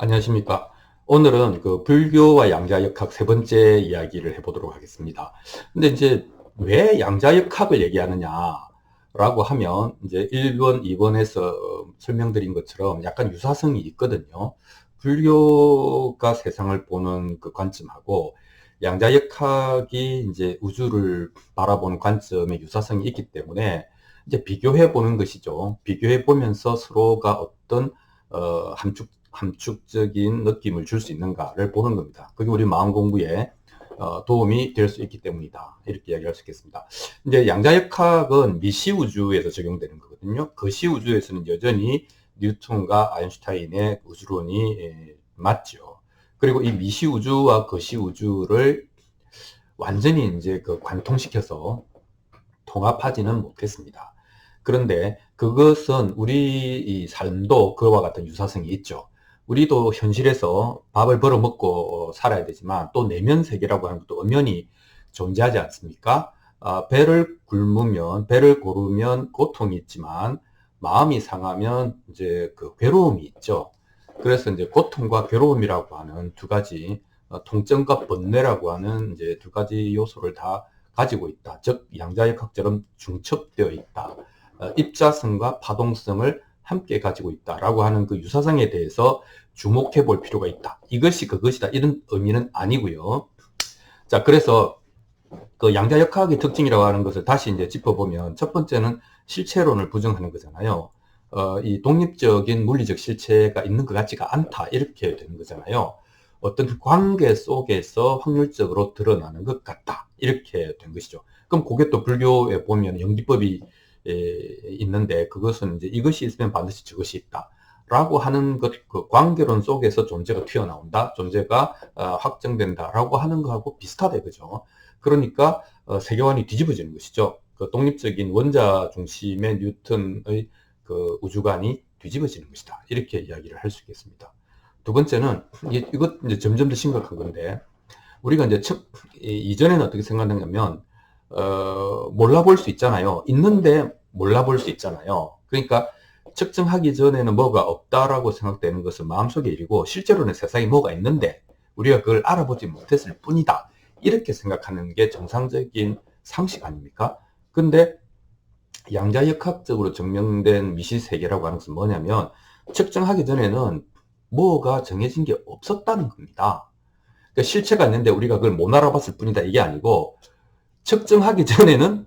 안녕하십니까. 오늘은 그 불교와 양자역학 세 번째 이야기를 해보도록 하겠습니다. 근데 이제 왜 양자역학을 얘기하느냐라고 하면 이제 1번, 2번에서 설명드린 것처럼 약간 유사성이 있거든요. 불교가 세상을 보는 그 관점하고 양자역학이 이제 우주를 바라보는 관점에 유사성이 있기 때문에 이제 비교해 보는 것이죠. 비교해 보면서 서로가 어떤 함축적인 느낌을 줄 수 있는가를 보는 겁니다. 그게 우리 마음 공부에 도움이 될 수 있기 때문이다. 이렇게 이야기할 수 있겠습니다. 이제 양자역학은 미시우주에서 적용되는 거거든요. 거시우주에서는 여전히 뉴턴과 아인슈타인의 우주론이 맞죠. 그리고 이 미시우주와 거시우주를 완전히 이제 그 관통시켜서 통합하지는 못했습니다. 그런데 그것은 우리 이 삶도 그와 같은 유사성이 있죠. 우리도 현실에서 밥을 벌어 먹고 살아야 되지만 또 내면 세계라고 하는 것도 엄연히 존재하지 않습니까? 배를 굶으면, 배를 고르면 고통이 있지만 마음이 상하면 이제 그 괴로움이 있죠. 그래서 이제 고통과 괴로움이라고 하는 두 가지, 통증과 번뇌라고 하는 이제 두 가지 요소를 다 가지고 있다. 즉 양자역학처럼 중첩되어 있다. 입자성과 파동성을 함께 가지고 있다라고 하는 그 유사성에 대해서 주목해 볼 필요가 있다. 이것이 그것이다. 이런 의미는 아니고요. 자, 그래서 그 양자역학의 특징이라고 하는 것을 다시 이제 짚어보면 첫 번째는 실체론을 부정하는 거잖아요. 이 독립적인 물리적 실체가 있는 것 같지가 않다. 이렇게 되는 거잖아요. 어떤 관계 속에서 확률적으로 드러나는 것 같다. 이렇게 된 것이죠. 그럼 그게 또 불교에 보면 영비법이 있는데 그것은 이제 이것이 있으면 반드시 저것이 있다. 라고 하는 것, 그 관계론 속에서 존재가 튀어나온다. 존재가 확정된다라고 하는 거하고 비슷하다 이거죠. 그러니까 세계관이 뒤집어지는 것이죠. 그 독립적인 원자 중심의 뉴턴의 그 우주관이 뒤집어지는 것이다. 이렇게 이야기를 할 수 있겠습니다. 두 번째는 이것 이제 점점 더 심각한 건데 우리가 이제 이전에는 어떻게 생각하냐면 몰라볼 수 있잖아요. 있는데 몰라볼 수 있잖아요. 그러니까 측정하기 전에는 뭐가 없다라고 생각되는 것은 마음속의 일이고 실제로는 세상에 뭐가 있는데 우리가 그걸 알아보지 못했을 뿐이다. 이렇게 생각하는 게 정상적인 상식 아닙니까? 근데 양자역학적으로 증명된 미시세계라고 하는 것은 뭐냐면 측정하기 전에는 뭐가 정해진 게 없었다는 겁니다. 그러니까 실체가 있는데 우리가 그걸 못 알아봤을 뿐이다 이게 아니고 측정하기 전에는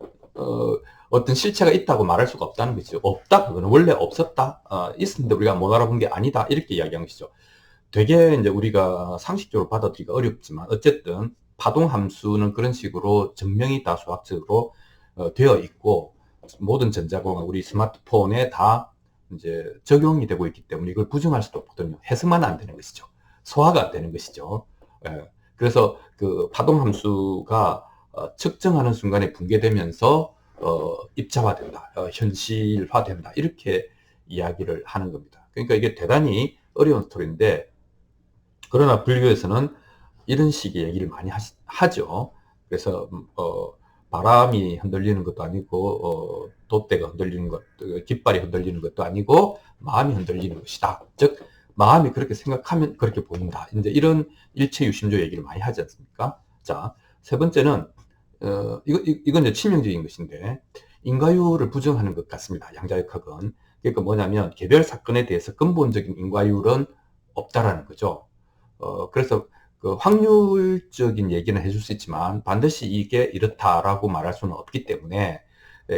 어떤 실체가 있다고 말할 수가 없다는 거죠. 없다 그거는 원래 없었다 있었는데 우리가 못 알아본 게 아니다 이렇게 이야기한 것이죠. 되게 이제 우리가 상식적으로 받아들이기가 어렵지만 어쨌든 파동 함수는 그런 식으로 증명이 다 수학적으로 되어 있고 모든 전자공학 우리 스마트폰에 다 이제 적용이 되고 있기 때문에 이걸 부정할 수도 없거든요. 해석만 안 되는 것이죠. 소화가 안 되는 것이죠. 예. 그래서 그 파동 함수가 측정하는 순간에 붕괴되면서 입자화된다, 현실화된다 이렇게 이야기를 하는 겁니다. 그러니까 이게 대단히 어려운 스토리인데 그러나 불교에서는 이런 식의 얘기를 많이 하죠. 그래서 바람이 흔들리는 것도 아니고 돛대가 흔들리는 것, 깃발이 흔들리는 것도 아니고 마음이 흔들리는 것이다. 즉 마음이 그렇게 생각하면 그렇게 보인다. 이제 이런 일체유심조 얘기를 많이 하지 않습니까? 자, 세 번째는 이건 이제 치명적인 것인데 인과율을 부정하는 것 같습니다. 양자역학은. 그러니까 뭐냐면 개별 사건에 대해서 근본적인 인과율은 없다라는 거죠. 그래서 그 확률적인 얘기는 해줄 수 있지만 반드시 이게 이렇다라고 말할 수는 없기 때문에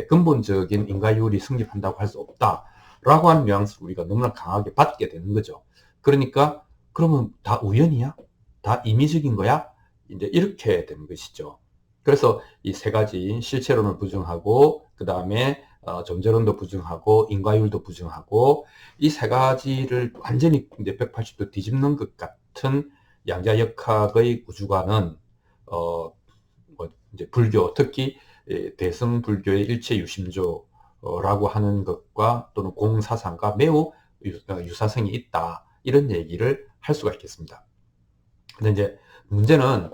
근본적인 인과율이 성립한다고 할 수 없다라고 하는 뉘앙스를 우리가 너무나 강하게 받게 되는 거죠. 그러니까 그러면 다 우연이야? 다 임의적인 거야? 이제 이렇게 되는 것이죠. 그래서 이 세 가지 실체론을 부정하고 그 다음에 존재론도 부정하고 인과율도 부정하고 이 세 가지를 완전히 이제 180도 뒤집는 것 같은 양자역학의 우주관은 뭐 이제 불교 특히 대승 불교의 일체유심조라고 하는 것과 또는 공사상과 매우 유사성이 있다 이런 얘기를 할 수가 있겠습니다. 근데 이제 문제는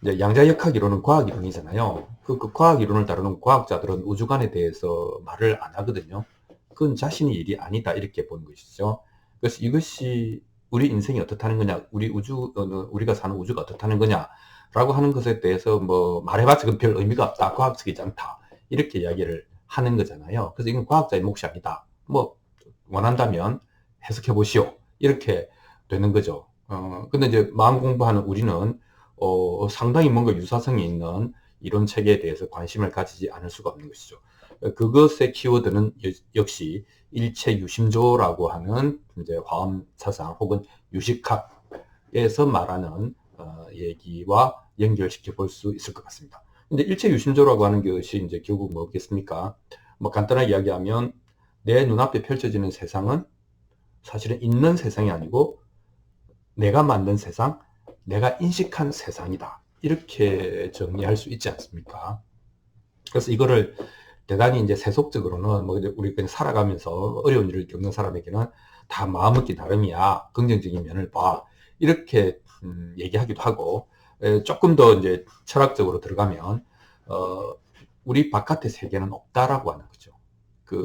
이제 양자역학 이론은 과학 이론이잖아요. 그 과학 이론을 다루는 과학자들은 우주관에 대해서 말을 안 하거든요. 그건 자신의 일이 아니다 이렇게 보는 것이죠. 그래서 이것이 우리 인생이 어떻다는 거냐, 우리가 사는 우주가 어떻다는 거냐라고 하는 것에 대해서 뭐 말해봤자 그건 별 의미가 없다, 과학적이지 않다, 이렇게 이야기를 하는 거잖아요. 그래서 이건 과학자의 몫이 아니다. 뭐 원한다면 해석해 보시오, 이렇게 되는 거죠. 근데 이제 마음 공부하는 우리는 상당히 뭔가 유사성이 있는 이론 체계에 대해서 관심을 가지지 않을 수가 없는 것이죠. 그것의 키워드는 역시 일체 유심조라고 하는 이제 화엄 사상 혹은 유식학에서 말하는 얘기와 연결시켜 볼 수 있을 것 같습니다. 근데 일체 유심조라고 하는 것이 이제 결국 뭐겠습니까? 뭐 간단하게 이야기하면 내 눈앞에 펼쳐지는 세상은 사실은 있는 세상이 아니고 내가 만든 세상, 내가 인식한 세상이다, 이렇게 정리할 수 있지 않습니까? 그래서 이거를 대단히 이제 세속적으로는 뭐 우리 그냥 살아가면서 어려운 일을 겪는 사람에게는 다 마음먹기 나름이야, 긍정적인 면을 봐, 이렇게 얘기하기도 하고, 조금 더 이제 철학적으로 들어가면 우리 바깥의 세계는 없다라고 하는 거죠.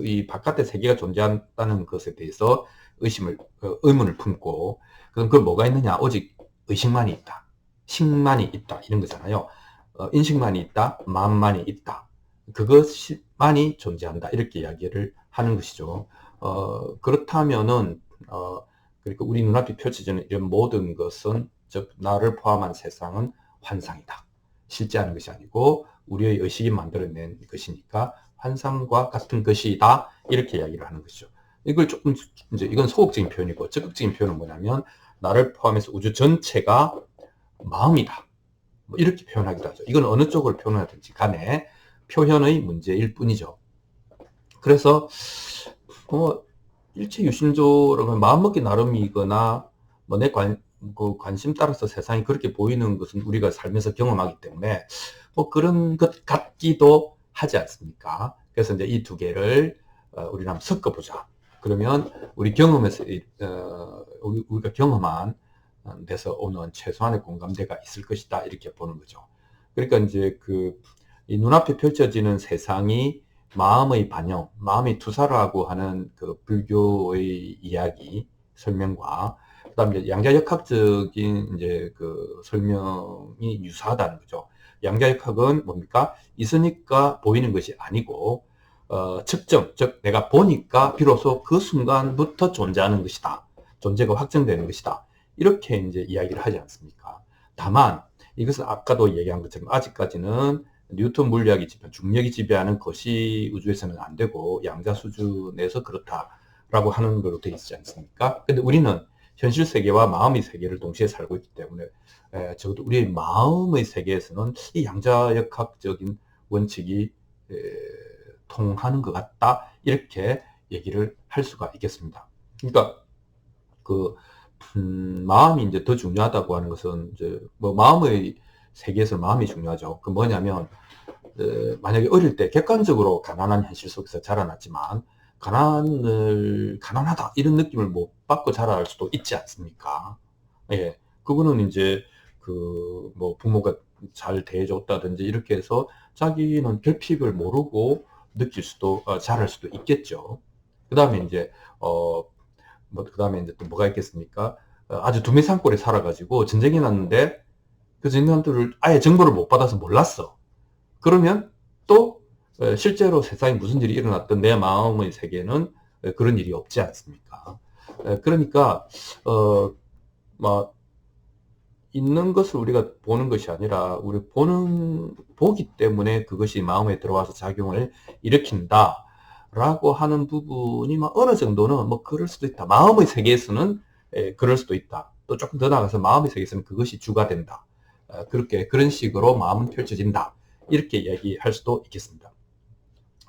이 바깥의 세계가 존재한다는 것에 대해서 의문을 품고, 그럼 그걸 뭐가 있느냐? 오직 의식만이 있다, 식만이 있다, 이런 거잖아요. 인식만이 있다, 마음만이 있다, 그것만이 존재한다, 이렇게 이야기를 하는 것이죠. 그렇다면은 그러니까 우리 눈앞에 펼쳐지는 이런 모든 것은, 즉 나를 포함한 세상은 환상이다, 실제하는 것이 아니고 우리의 의식이 만들어낸 것이니까 환상과 같은 것이다, 이렇게 이야기를 하는 것이죠. 이걸 조금 이제 이건 소극적인 표현이고, 적극적인 표현은 뭐냐면 나를 포함해서 우주 전체가 마음이다, 뭐 이렇게 표현하기도 하죠. 이건 어느 쪽으로 표현하든지 간에 표현의 문제일 뿐이죠. 그래서 일체 유심조라면 마음먹기 나름이거나 뭐 내 관심 따라서 세상이 그렇게 보이는 것은 우리가 살면서 경험하기 때문에 뭐 그런 것 같기도 하지 않습니까? 그래서 이제 이 두 개를 우리는 한번 섞어보자. 그러면 우리 경험에서 우리가 경험한 데서 오는 최소한의 공감대가 있을 것이다, 이렇게 보는 거죠. 그러니까 이제 이 눈앞에 펼쳐지는 세상이 마음의 반영, 마음의 투사라고 하는 그 불교의 이야기 설명과 그다음에 양자역학적인 이제 그 설명이 유사하다는 거죠. 양자역학은 뭡니까? 있으니까 보이는 것이 아니고 측정, 즉 내가 보니까 비로소 그 순간부터 존재하는 것이다, 존재가 확정되는 것이다, 이렇게 이제 이야기를 하지 않습니까? 다만 이것은 아까도 얘기한 것처럼 아직까지는 뉴턴 물리학이 중력이 지배하는 것이 우주에서는 안 되고 양자 수준에서 그렇다라고 하는 걸로 되어 있지 않습니까? 근데 우리는 현실 세계와 마음의 세계를 동시에 살고 있기 때문에 적어도 우리의 마음의 세계에서는 이 양자역학적인 원칙이 통하는 것 같다, 이렇게 얘기를 할 수가 있겠습니다. 그러니까 마음이 이제 더 중요하다고 하는 것은 이제 뭐 마음의 세계에서 마음이 중요하죠. 그 뭐냐면 만약에 어릴 때 객관적으로 가난한 현실 속에서 자라났지만 가난하다 이런 느낌을 못 받고 자랄 수도 있지 않습니까? 예, 그거는 이제 뭐 부모가 잘 대해줬다든지 이렇게 해서 자기는 결핍을 모르고 자랄 수도 있겠죠. 그 다음에 이제 그 다음에 이제 또 뭐가 있겠습니까? 아주 두메산골에 살아가지고 전쟁이 났는데 그 전쟁들을 아예 정보를 못 받아서 몰랐어. 그러면 또 실제로 세상에 무슨 일이 일어났던 내 마음의 세계는 그런 일이 없지 않습니까? 그러니까 막 있는 것을 우리가 보는 것이 아니라 우리 보기 때문에 그것이 마음에 들어와서 작용을 일으킨다 라고 하는 부분이 어느 정도는 뭐 그럴 수도 있다. 마음의 세계에서는 그럴 수도 있다. 또 조금 더 나가서 마음의 세계에서는 그것이 주가 된다. 그런 식으로 마음은 펼쳐진다, 이렇게 얘기할 수도 있겠습니다.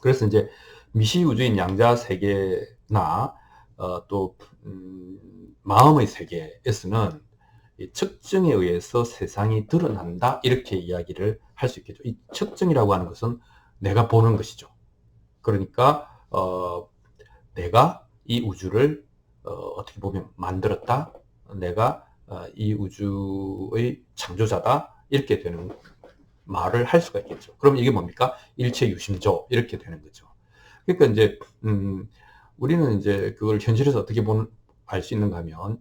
그래서 이제 미시우주인 양자 세계나 또 마음의 세계에서는 측정에 의해서 세상이 드러난다, 이렇게 이야기를 할 수 있겠죠. 이 측정이라고 하는 것은 내가 보는 것이죠. 그러니까 내가 이 우주를 어떻게 보면 만들었다, 내가 이 우주의 창조자다, 이렇게 되는 말을 할 수가 있겠죠. 그럼 이게 뭡니까? 일체 유심조, 이렇게 되는 거죠. 그러니까 이제 우리는 이제 그걸 현실에서 어떻게 알 수 있는가 하면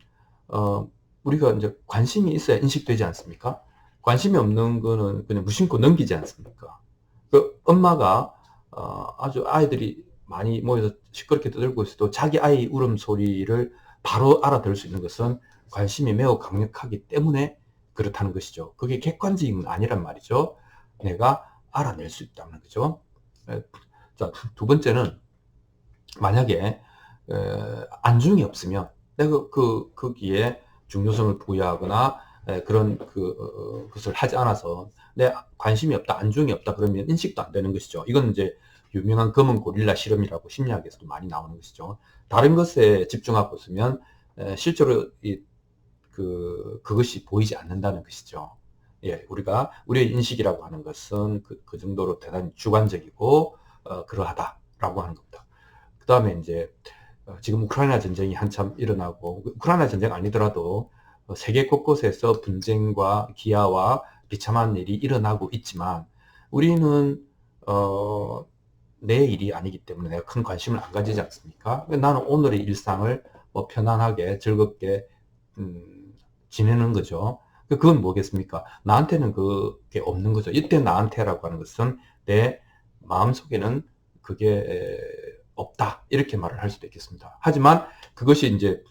우리가 이제 관심이 있어야 인식되지 않습니까? 관심이 없는 거는 그냥 무심코 넘기지 않습니까? 그 엄마가 아주 아이들이 많이 모여서 시끄럽게 떠들고 있어도 자기 아이 울음소리를 바로 알아들을 수 있는 것은 관심이 매우 강력하기 때문에 그렇다는 것이죠. 그게 객관적인 건 아니란 말이죠. 내가 알아낼 수 있다는 거죠. 자, 두 번째는 만약에 안중이 없으면 내가 거기에 중요성을 부여하거나 그런 것을 하지 않아서 내 관심이 없다, 안중이 없다 그러면 인식도 안 되는 것이죠. 이건 이제 유명한 검은 고릴라 실험이라고 심리학에서도 많이 나오는 것이죠. 다른 것에 집중하고 있으면 실제로 그것이 보이지 않는다는 것이죠. 예, 우리의 인식이라고 하는 것은 그 정도로 대단히 주관적이고 그러하다라고 하는 겁니다. 그 다음에 이제 지금 우크라이나 전쟁이 한참 일어나고, 우크라이나 전쟁 아니더라도 세계 곳곳에서 분쟁과 기아와 비참한 일이 일어나고 있지만 우리는 내 일이 아니기 때문에 내가 큰 관심을 안 가지지 않습니까? 나는 오늘의 일상을 편안하게 즐겁게 지내는 거죠. 그건 뭐겠습니까? 나한테는 그게 없는 거죠. 이때 나한테라고 하는 것은 내 마음속에는 그게 없다, 이렇게 말을 할 수도 있겠습니다. 하지만 그것이 이제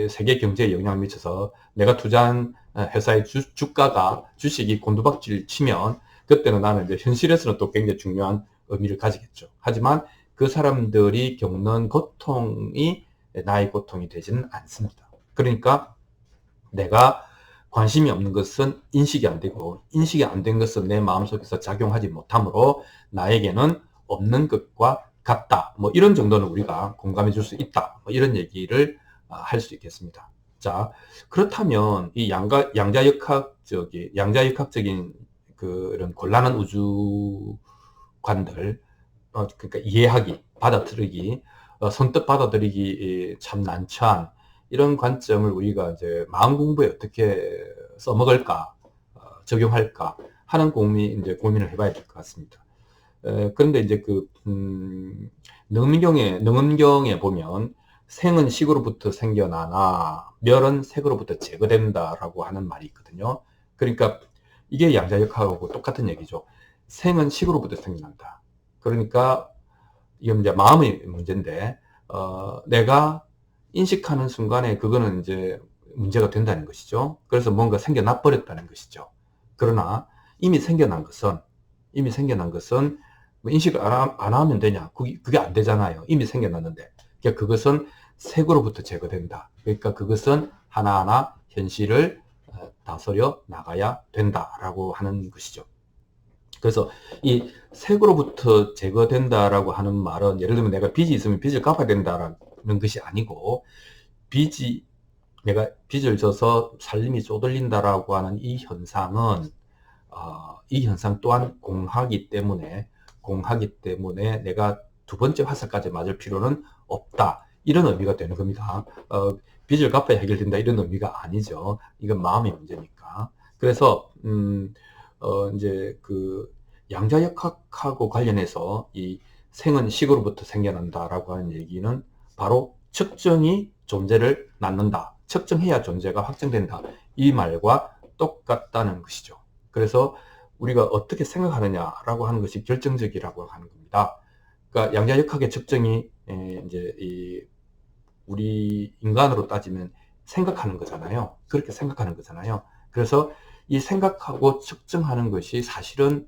세계 경제에 영향을 미쳐서 내가 투자한 회사의 주식이 곤두박질 치면 그때는 나는 이제 현실에서는 또 굉장히 중요한 의미를 가지겠죠. 하지만 그 사람들이 겪는 고통이 나의 고통이 되지는 않습니다. 그러니까 내가 관심이 없는 것은 인식이 안 되고, 인식이 안 된 것은 내 마음속에서 작용하지 못하므로 나에게는 없는 것과 같다. 뭐 이런 정도는 우리가 공감해 줄 수 있다. 뭐 이런 얘기를 할 수 있겠습니다. 자, 그렇다면 이 양자역학적인 그런 곤란한 우주관들, 그러니까 이해하기, 받아들이기, 선뜻 받아들이기 참 난처한 이런 관점을 우리가 이제 마음 공부에 어떻게 써먹을까, 적용할까 하는 고민을 해봐야 될 것 같습니다. 그런데 이제 능음경에 보면 생은 식으로부터 생겨나나 멸은 색으로부터 제거된다라고 하는 말이 있거든요. 그러니까 이게 양자역학하고 똑같은 얘기죠. 생은 식으로부터 생겨난다. 그러니까 이건 이제 마음의 문제인데, 내가 인식하는 순간에 그거는 이제 문제가 된다는 것이죠. 그래서 뭔가 생겨나 버렸다는 것이죠. 그러나 이미 생겨난 것은 뭐 인식을 안 하면 되냐? 그게 안 되잖아요. 이미 생겨났는데. 그러니까 그것은 색으로부터 제거된다. 그러니까 그것은 하나하나 현실을 다스려 나가야 된다라고 하는 것이죠. 그래서 이 색으로부터 제거된다라고 하는 말은 예를 들면 내가 빚이 있으면 빚을 갚아야 된다라는 것이 아니고, 내가 빚을 져서 살림이 쪼들린다라고 하는 이 현상은 이 현상 또한 공하기 때문에 내가 두 번째 화살까지 맞을 필요는 없다, 이런 의미가 되는 겁니다. 빚을 갚아야 해결된다 이런 의미가 아니죠. 이건 마음의 문제니까. 그래서 이제 양자역학하고 관련해서 이 생은 식으로부터 생겨난다라고 하는 얘기는 바로 측정이 존재를 낳는다, 측정해야 존재가 확정된다, 이 말과 똑같다는 것이죠. 그래서 우리가 어떻게 생각하느냐라고 하는 것이 결정적이라고 하는 겁니다. 그러니까 양자역학의 측정이 이제 우리 인간으로 따지면 생각하는 거잖아요. 그렇게 생각하는 거잖아요. 그래서 이 생각하고 측정하는 것이 사실은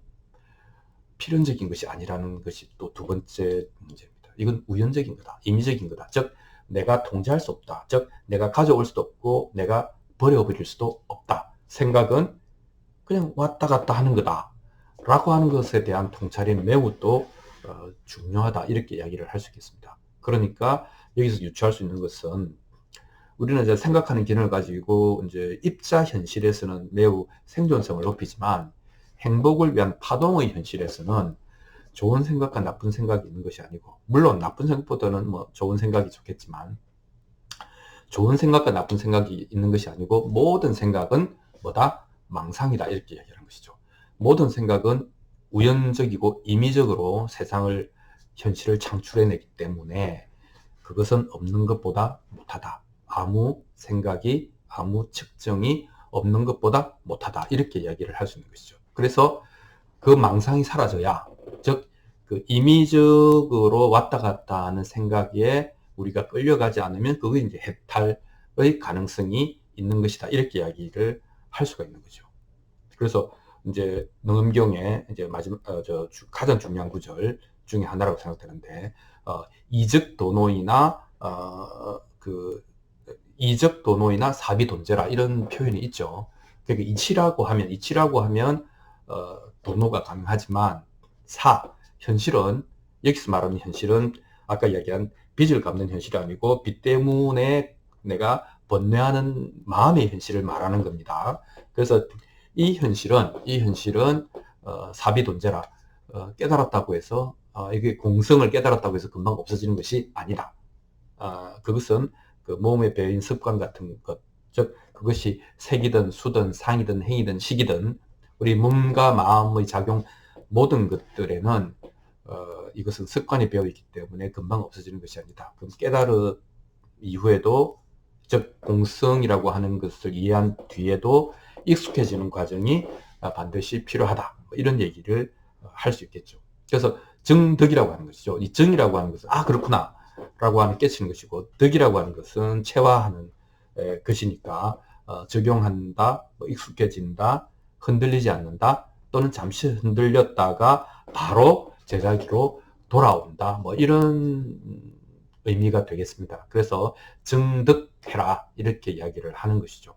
필연적인 것이 아니라는 것이 또 두 번째 문제입니다. 이건 우연적인 거다, 임의적인 거다. 즉 내가 통제할 수 없다. 즉 내가 가져올 수도 없고 내가 버려버릴 수도 없다. 생각은 그냥 왔다 갔다 하는 거다 라고 하는 것에 대한 통찰이 매우 또 중요하다, 이렇게 이야기를 할 수 있겠습니다. 그러니까 여기서 유추할 수 있는 것은 우리는 이제 생각하는 기능을 가지고 이제 입자 현실에서는 매우 생존성을 높이지만 행복을 위한 파동의 현실에서는 좋은 생각과 나쁜 생각이 있는 것이 아니고, 물론 나쁜 생각보다는 뭐 좋은 생각이 좋겠지만 좋은 생각과 나쁜 생각이 있는 것이 아니고 모든 생각은 뭐다? 망상이다, 이렇게 얘기하는 것이죠. 모든 생각은 우연적이고 임의적으로 현실을 창출해내기 때문에 그것은 없는 것보다 못하다, 아무 생각이, 아무 측정이 없는 것보다 못하다. 이렇게 이야기를 할 수 있는 것이죠. 그래서 그 망상이 사라져야, 즉, 그 임의적으로 왔다 갔다 하는 생각에 우리가 끌려가지 않으면 그게 이제 해탈의 가능성이 있는 것이다. 이렇게 이야기를 할 수가 있는 거죠. 그래서 이제 능엄경의 이제 마지막 가장 중요한 구절 중에 하나라고 생각되는데, 이적도노이나 그 이적도노이나 사비돈제라 이런 표현이 있죠. 그러니까 이치라고 하면 도노가 가능하지만 현실은, 여기서 말하는 현실은 아까 이야기한 빚을 갚는 현실이 아니고 빚 때문에 내가 번뇌하는 마음의 현실을 말하는 겁니다. 그래서 이 현실은 사비돈제라, 깨달았다고 해서 이게 공성을 깨달았다고 해서 금방 없어지는 것이 아니다. 그것은 그 몸에 배인 습관 같은 것, 즉 그것이 색이든 수든 상이든 행이든 식이든 우리 몸과 마음의 작용 모든 것들에는 이것은 습관이 배어 있기 때문에 금방 없어지는 것이 아니다. 그럼 깨달은 이후에도, 즉 공성이라고 하는 것을 이해한 뒤에도 익숙해지는 과정이 반드시 필요하다. 이런 얘기를 할 수 있겠죠. 그래서 정덕이라고 하는 것이죠. 이 정이라고 하는 것은 그렇구나 라고 하는 깨치는 것이고, 덕이라고 하는 것은 체화하는 것이니까 적용한다, 익숙해진다, 흔들리지 않는다, 또는 잠시 흔들렸다가 바로 제자리로 돌아온다, 뭐 이런 의미가 되겠습니다. 그래서 정득해라 이렇게 이야기를 하는 것이죠.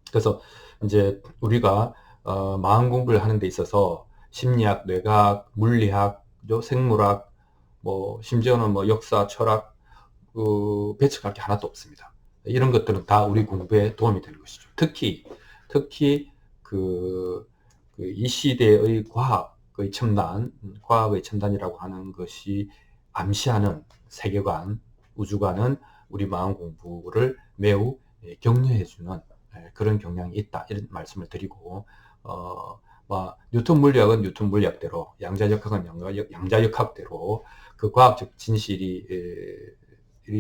그래서 이제 우리가 마음 공부를 하는 데 있어서 심리학, 뇌과학, 물리학, 생물학, 뭐 심지어는 뭐 역사, 철학, 배척할 게 하나도 없습니다. 이런 것들은 다 우리 공부에 도움이 되는 것이죠. 특히 이 시대의 과학의 첨단이라고 하는 것이 암시하는 세계관, 우주관은 우리 마음 공부를 매우 격려해주는 그런 경향이 있다. 이런 말씀을 드리고, 뉴턴 물리학은 뉴턴 물리학대로, 양자역학은 양자역학대로 그 과학적 진실이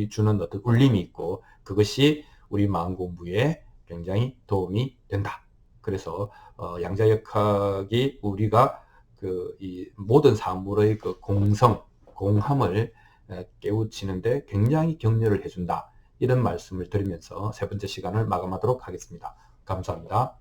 주는 어떤 울림이 있고, 그것이 우리 마음 공부에 굉장히 도움이 된다. 그래서 양자역학이 우리가 이 모든 사물의 그 공함을 깨우치는데 굉장히 격려를 해준다. 이런 말씀을 드리면서 세 번째 시간을 마감하도록 하겠습니다. 감사합니다.